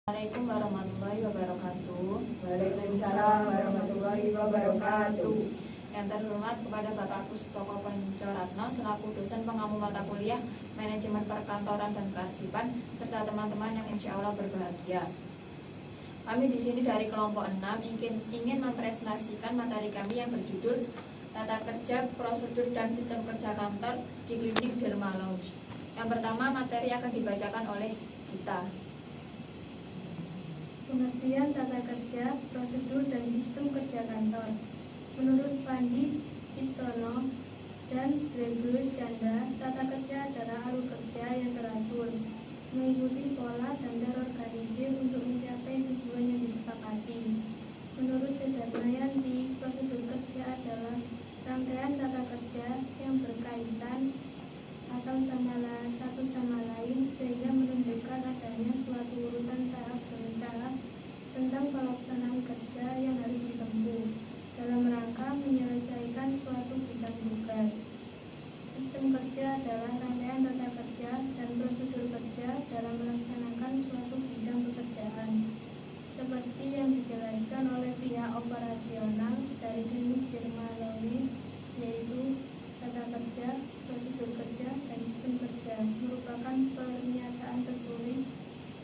Assalamualaikum warahmatullahi wabarakatuh. Waalaikumsalam warahmatullahi wabarakatuh. Yang terhormat kepada Bapak Puspoko Poncoratno selaku dosen pengampu mata kuliah Manajemen Perkantoran dan Kearsipan serta teman-teman yang insya Allah berbahagia. Kami di sini dari kelompok 6 ingin mempresentasikan materi kami yang berjudul Tata Kerja, Prosedur dan Sistem Kerja Kantor di Klinik Derma Lounge. Yang pertama, materi akan dibacakan oleh Gita. Pengertian tata kerja, prosedur, dan sistem kerja kantor. Menurut Pandi Ciptono dan Gregorius Chandra, tata kerja adalah alur kerja yang teratur, mengikuti pola dan terorganisir untuk mencapai tujuan yang disepakati. Menurut Sudarmayanti, prosedur kerja adalah rangkaian tata kerja yang berkaitan atau satu sama lain sehingga menunjukkan adanya suatu urutan tahap demi tahap tentang pelaksanaan kerja yang harus ditempuh dalam rangka menyelesaikan suatu bidang tugas. Sistem kerja adalah rangkaian tata kerja dan prosedur kerja dalam melaksanakan suatu bidang pekerjaan seperti yang dijelaskan oleh pihak operasional dari Klinik Derma Lounge, yaitu tata kerja, prosedur kerja, dan sistem kerja merupakan pernyataan tertulis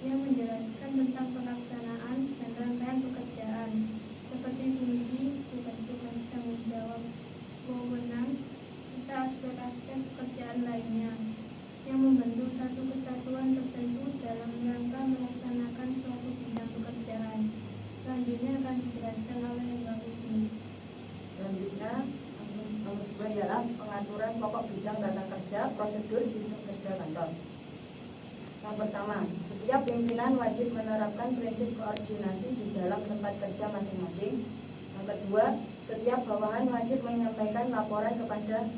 yang menjelaskan tentang pelaksanaan dan rangkaian pekerjaan seperti fungsi, tugas-tugas, tanggung jawab, wewenang, serta aspek-aspek pekerjaan lainnya yang membentuk satu kesatuan tertentu dalam rangka melaksanakan suatu bidang pekerjaan. Selanjutnya akan dijelaskan oleh Mbak Husni. Selanjutnya, nomor 2 ialah pengaturan pokok bidang tata kerja, prosedur, sistem kerja kantor. Yang pertama, setiap pimpinan wajib menerapkan prinsip koordinasi di dalam tempat kerja masing-masing. Yang kedua, setiap bawahan wajib menyampaikan laporan kepada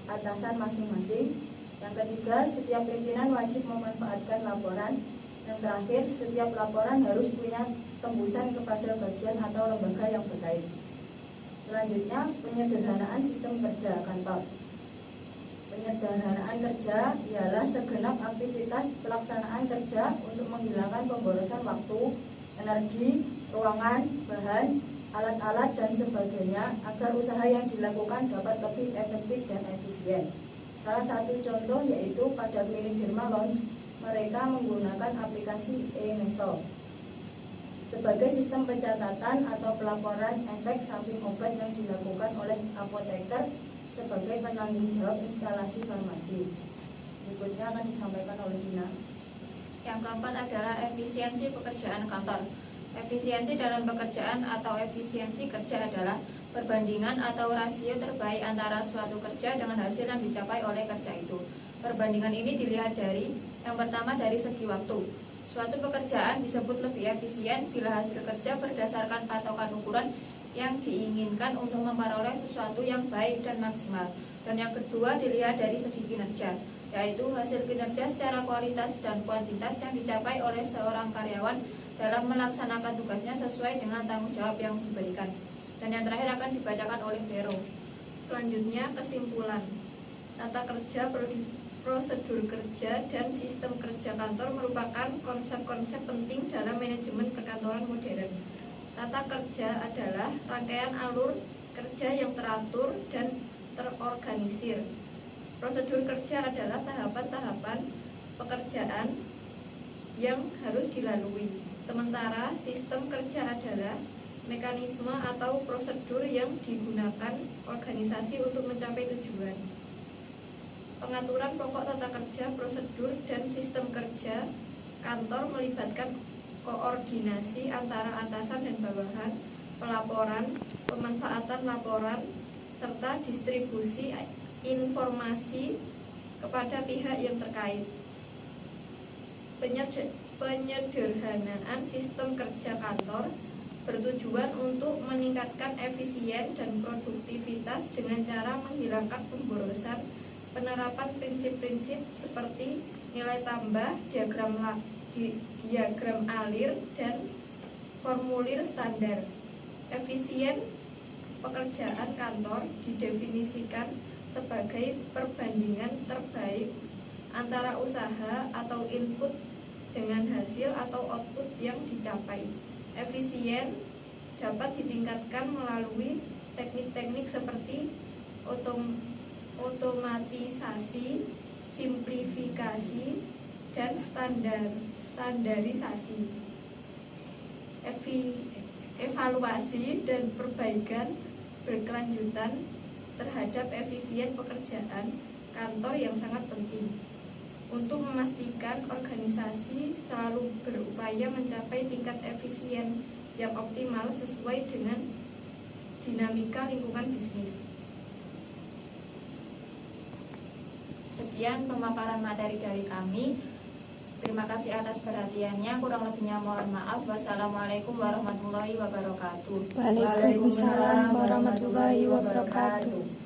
atasan masing-masing. Yang ketiga, setiap pimpinan wajib memanfaatkan laporan. Yang terakhir, setiap laporan harus punya tembusan kepada bagian atau lembaga yang berkait. Selanjutnya, penyederhanaan sistem kerja kantor. Penyederhanaan kerja ialah segenap aktivitas pelaksanaan kerja untuk menghilangkan pemborosan waktu, energi, ruangan, bahan, alat-alat, dan sebagainya agar usaha yang dilakukan dapat lebih efektif dan efisien. Salah satu contoh yaitu pada Klinik Derma Lounge, mereka menggunakan aplikasi e-meso sebagai sistem pencatatan atau pelaporan efek samping obat yang dilakukan oleh apoteker sebagai penanggung jawab instalasi farmasi. Berikutnya akan disampaikan oleh Dina. Yang keempat adalah efisiensi pekerjaan kantor. Efisiensi dalam pekerjaan atau efisiensi kerja adalah perbandingan atau rasio terbaik antara suatu kerja dengan hasil yang dicapai oleh kerja itu. Perbandingan ini dilihat dari yang pertama dari segi waktu. Suatu pekerjaan disebut lebih efisien bila hasil kerja berdasarkan patokan ukuran yang diinginkan untuk memperoleh sesuatu yang baik dan maksimal. Dan yang kedua dilihat dari segi kinerja, yaitu hasil kinerja secara kualitas dan kuantitas yang dicapai oleh seorang karyawan dalam melaksanakan tugasnya sesuai dengan tanggung jawab yang diberikan. Dan yang terakhir akan dibacakan oleh Vero. Selanjutnya, kesimpulan. Tata kerja, prosedur kerja, dan sistem kerja kantor merupakan konsep-konsep penting dalam manajemen perkantoran modern. Tata kerja adalah rangkaian alur kerja yang teratur dan terorganisir. Prosedur kerja adalah tahapan-tahapan pekerjaan yang harus dilalui. Sementara sistem kerja adalah mekanisme atau prosedur yang digunakan organisasi untuk mencapai tujuan. Pengaturan pokok tata kerja, prosedur, dan sistem kerja kantor melibatkan koordinasi antara atasan dan bawahan, pelaporan, pemanfaatan laporan, serta distribusi informasi kepada pihak yang terkait. Penyederhanaan sistem kerja kantor bertujuan untuk meningkatkan efisien dan produktivitas dengan cara menghilangkan pemborosan, penerapan prinsip-prinsip seperti nilai tambah, diagram alir, dan formulir standar. Efisien pekerjaan kantor didefinisikan sebagai perbandingan terbaik antara usaha atau input dengan hasil atau output yang dicapai. Efisien dapat ditingkatkan melalui teknik-teknik seperti otomatisasi, simplifikasi, dan standarisasi. Evaluasi dan perbaikan berkelanjutan terhadap efisien pekerjaan kantor yang sangat penting untuk memastikan organisasi selalu berupaya mencapai tingkat efisien yang optimal sesuai dengan dinamika lingkungan bisnis. Sekian pemaparan materi dari kami. Terima kasih atas perhatiannya. Kurang lebihnya mohon maaf. Wassalamualaikum warahmatullahi wabarakatuh. Waalaikumsalam warahmatullahi wabarakatuh.